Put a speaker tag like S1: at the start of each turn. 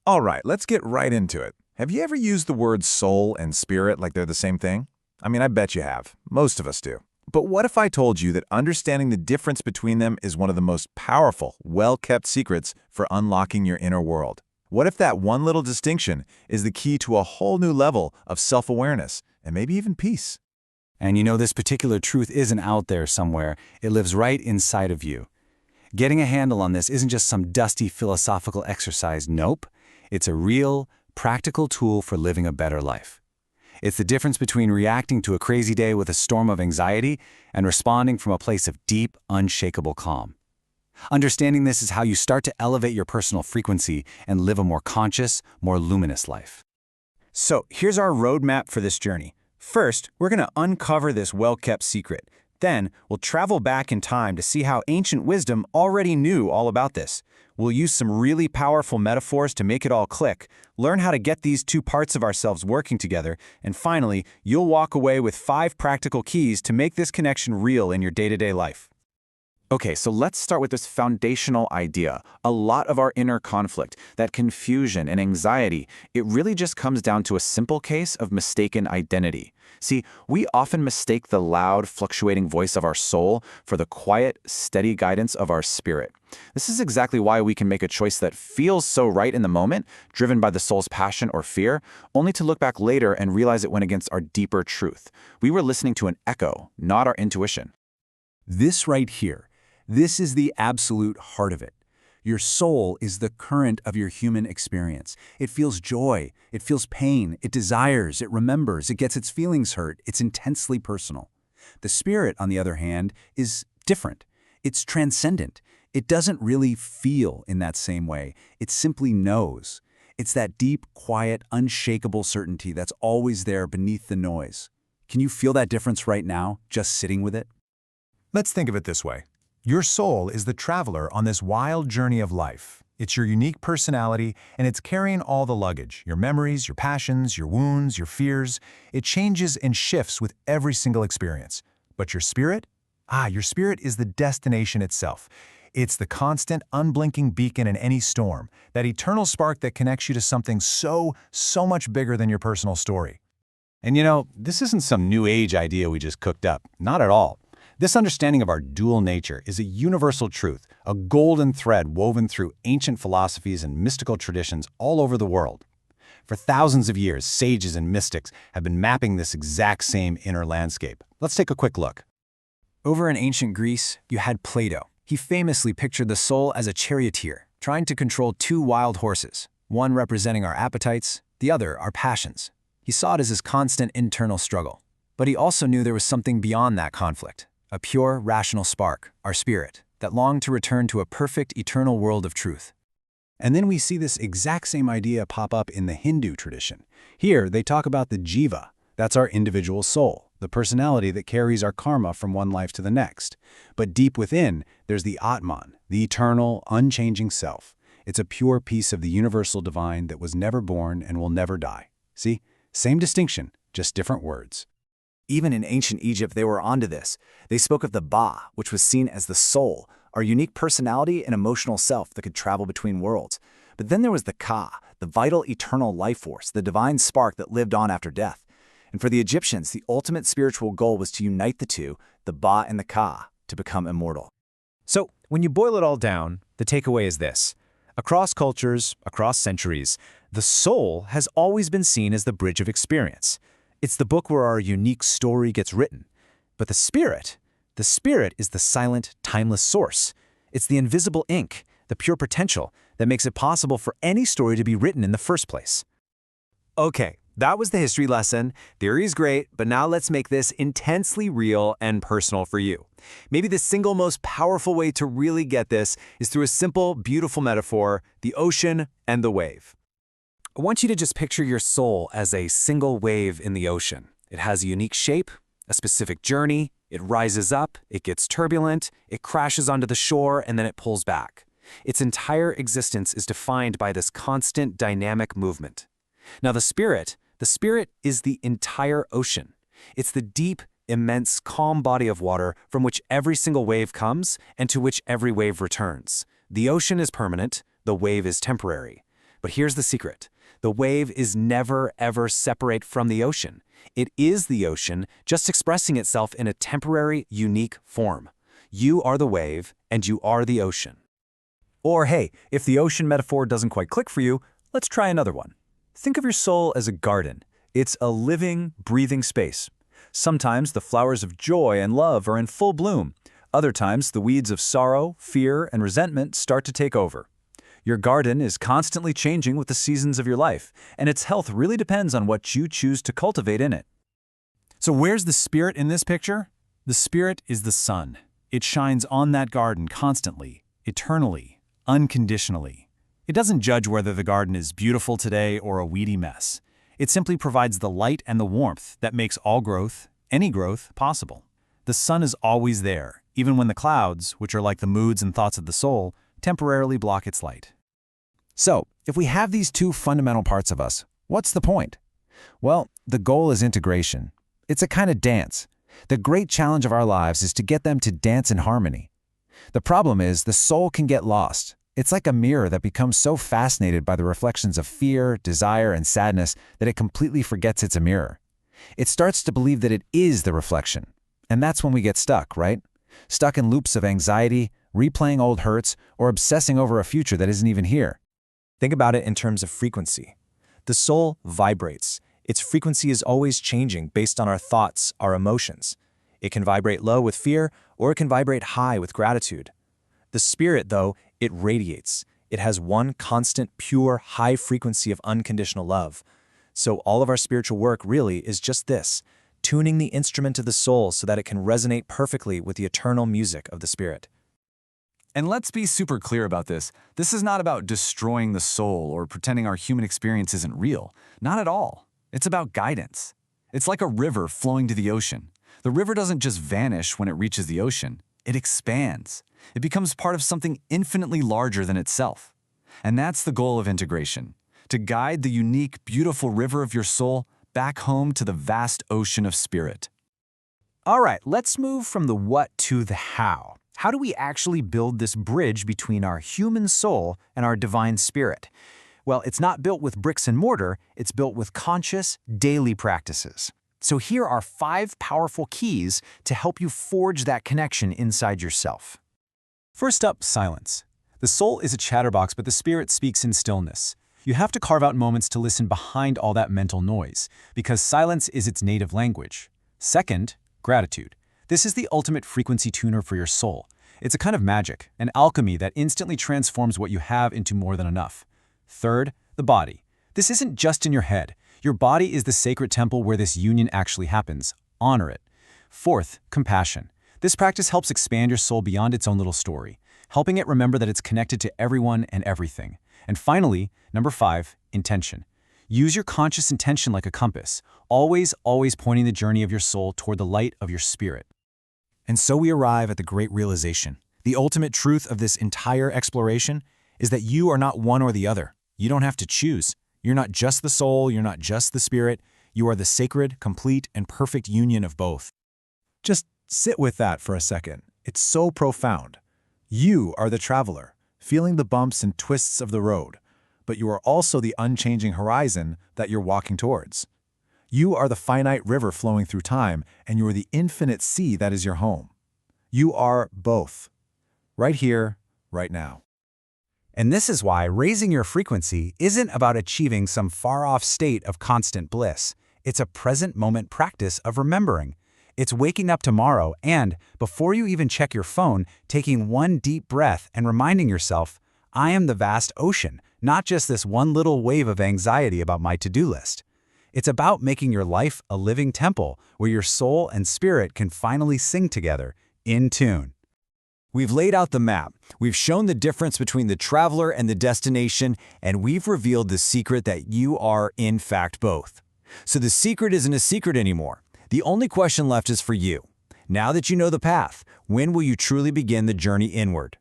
S1: All right, let's get right into it. Have you ever used the words soul and spirit like they're the same thing? I mean, I bet you have. Most of us do. But what if I told you that understanding the difference between them is one of the most powerful, well-kept secrets for unlocking your inner world? What if that one little distinction is the key to a whole new level of self-awareness and maybe even peace?
S2: And you know, this particular truth isn't out there somewhere. It lives right inside of you. Getting a handle on this isn't just some dusty philosophical exercise. Nope. It's a real, practical tool for living a better life. It's the difference between reacting to a crazy day with a storm of anxiety and responding from a place of deep, unshakable calm. Understanding this is how you start to elevate your personal frequency and live a more conscious, more luminous life.
S3: So here's our roadmap for this journey. First, we're going to uncover this well-kept secret. Then, we'll travel back in time to see how ancient wisdom already knew all about this. We'll use some really powerful metaphors to make it all click, learn how to get these two parts of ourselves working together, and finally, you'll walk away with 5 practical keys to make this connection real in your day-to-day life.
S4: Okay, so let's start with this foundational idea. A lot of our inner conflict, that confusion and anxiety, it really just comes down to a simple case of mistaken identity. See, we often mistake the loud, fluctuating voice of our soul for the quiet, steady guidance of our spirit. This is exactly why we can make a choice that feels so right in the moment, driven by the soul's passion or fear, only to look back later and realize it went against our deeper truth. We were listening to an echo, not our intuition.
S2: This right here, this is the absolute heart of it. Your soul is the current of your human experience. It feels joy, it feels pain, it desires, it remembers, it gets its feelings hurt, it's intensely personal. The spirit, on the other hand, is different. It's transcendent. It doesn't really feel in that same way. It simply knows. It's that deep, quiet, unshakable certainty that's always there beneath the noise. Can you feel that difference right now, just sitting with it?
S1: Let's think of it this way. Your soul is the traveler on this wild journey of life. It's your unique personality, and it's carrying all the luggage, your memories, your passions, your wounds, your fears. It changes and shifts with every single experience. But your spirit? Your spirit is the destination itself. It's the constant, unblinking beacon in any storm, that eternal spark that connects you to something so much bigger than your personal story.
S2: And you know, this isn't some new age idea we just cooked up. Not at all. This understanding of our dual nature is a universal truth, a golden thread woven through ancient philosophies and mystical traditions all over the world. For thousands of years, sages and mystics have been mapping this exact same inner landscape. Let's take a quick look.
S3: Over in ancient Greece, you had Plato. He famously pictured the soul as a charioteer, trying to control 2 wild horses, one representing our appetites, the other our passions. He saw it as his constant internal struggle. But he also knew there was something beyond that conflict. A pure, rational spark, our spirit, that longed to return to a perfect, eternal world of truth.
S2: And then we see this exact same idea pop up in the Hindu tradition. Here, they talk about the jiva. That's our individual soul, the personality that carries our karma from one life to the next. But deep within, there's the Atman, the eternal, unchanging self. It's a pure piece of the universal divine that was never born and will never die. See? Same distinction, just different words.
S3: Even in ancient Egypt, they were onto this. They spoke of the Ba, which was seen as the soul, our unique personality and emotional self that could travel between worlds. But then there was the Ka, the vital eternal life force, the divine spark that lived on after death. And for the Egyptians, the ultimate spiritual goal was to unite the two, the Ba and the Ka, to become immortal. So, when you boil it all down, the takeaway is this. Across cultures, across centuries, the soul has always been seen as the bridge of experience. It's the book where our unique story gets written. But the spirit is the silent, timeless source. It's the invisible ink, the pure potential that makes it possible for any story to be written in the first place. Okay, that was the history lesson. Theory is great, but now let's make this intensely real and personal for you. Maybe the single most powerful way to really get this is through a simple, beautiful metaphor, the ocean and the wave. I want you to just picture your soul as a single wave in the ocean. It has a unique shape, a specific journey, it rises up, it gets turbulent, it crashes onto the shore, and then it pulls back. Its entire existence is defined by this constant dynamic movement. Now the spirit is the entire ocean. It's the deep, immense, calm body of water from which every single wave comes and to which every wave returns. The ocean is permanent, the wave is temporary. But here's the secret. The wave is never, ever separate from the ocean. It is the ocean, just expressing itself in a temporary, unique form. You are the wave, and you are the ocean. Or hey, if the ocean metaphor doesn't quite click for you, let's try another one. Think of your soul as a garden. It's a living, breathing space. Sometimes the flowers of joy and love are in full bloom. Other times, the weeds of sorrow, fear, and resentment start to take over. Your garden is constantly changing with the seasons of your life, and its health really depends on what you choose to cultivate in it.
S1: So where's the spirit in this picture? The spirit is the sun. It shines on that garden constantly, eternally, unconditionally. It doesn't judge whether the garden is beautiful today or a weedy mess. It simply provides the light and the warmth that makes all growth, any growth, possible. The sun is always there, even when the clouds, which are like the moods and thoughts of the soul, temporarily block its light.
S2: So, if we have these two fundamental parts of us, what's the point? Well, the goal is integration. It's a kind of dance. The great challenge of our lives is to get them to dance in harmony. The problem is the soul can get lost. It's like a mirror that becomes so fascinated by the reflections of fear, desire, and sadness that it completely forgets it's a mirror. It starts to believe that it is the reflection. And that's when we get stuck, right? Stuck in loops of anxiety, replaying old hurts, or obsessing over a future that isn't even here.
S3: Think about it in terms of frequency. The soul vibrates. Its frequency is always changing based on our thoughts, our emotions. It can vibrate low with fear, or it can vibrate high with gratitude. The spirit, though, it radiates. It has one constant, pure, high frequency of unconditional love. So all of our spiritual work really is just this, tuning the instrument of the soul so that it can resonate perfectly with the eternal music of the spirit.
S4: And let's be super clear about this. This is not about destroying the soul or pretending our human experience isn't real. Not at all. It's about guidance. It's like a river flowing to the ocean. The river doesn't just vanish when it reaches the ocean. It expands. It becomes part of something infinitely larger than itself. And that's the goal of integration, to guide the unique, beautiful river of your soul back home to the vast ocean of spirit.
S1: All right, let's move from the what to the how. How do we actually build this bridge between our human soul and our divine spirit? Well, it's not built with bricks and mortar, it's built with conscious, daily practices. So here are 5 powerful keys to help you forge that connection inside yourself. First up, silence. The soul is a chatterbox, but the spirit speaks in stillness. You have to carve out moments to listen behind all that mental noise, because silence is its native language. Second, gratitude. This is the ultimate frequency tuner for your soul. It's a kind of magic, an alchemy that instantly transforms what you have into more than enough. Third, the body. This isn't just in your head. Your body is the sacred temple where this union actually happens. Honor it. Fourth, compassion. This practice helps expand your soul beyond its own little story, helping it remember that it's connected to everyone and everything. And finally, number 5, intention. Use your conscious intention like a compass, always pointing the journey of your soul toward the light of your spirit. And so we arrive at the great realization. The ultimate truth of this entire exploration is that you are not one or the other. You don't have to choose. You're not just the soul, you're not just the spirit. You are the sacred, complete, and perfect union of both. Just sit with that for a second. It's so profound. You are the traveler, feeling the bumps and twists of the road, but you are also the unchanging horizon that you're walking towards. You are the finite river flowing through time, and you are the infinite sea that is your home. You are both, right here, right now. And this is why raising your frequency isn't about achieving some far-off state of constant bliss. It's a present-moment practice of remembering. It's waking up tomorrow and, before you even check your phone, taking one deep breath and reminding yourself, I am the vast ocean, not just this one little wave of anxiety about my to-do list. It's about making your life a living temple where your soul and spirit can finally sing together, in tune. We've laid out the map, we've shown the difference between the traveler and the destination, and we've revealed the secret that you are, in fact, both. So the secret isn't a secret anymore. The only question left is for you. Now that you know the path, when will you truly begin the journey inward?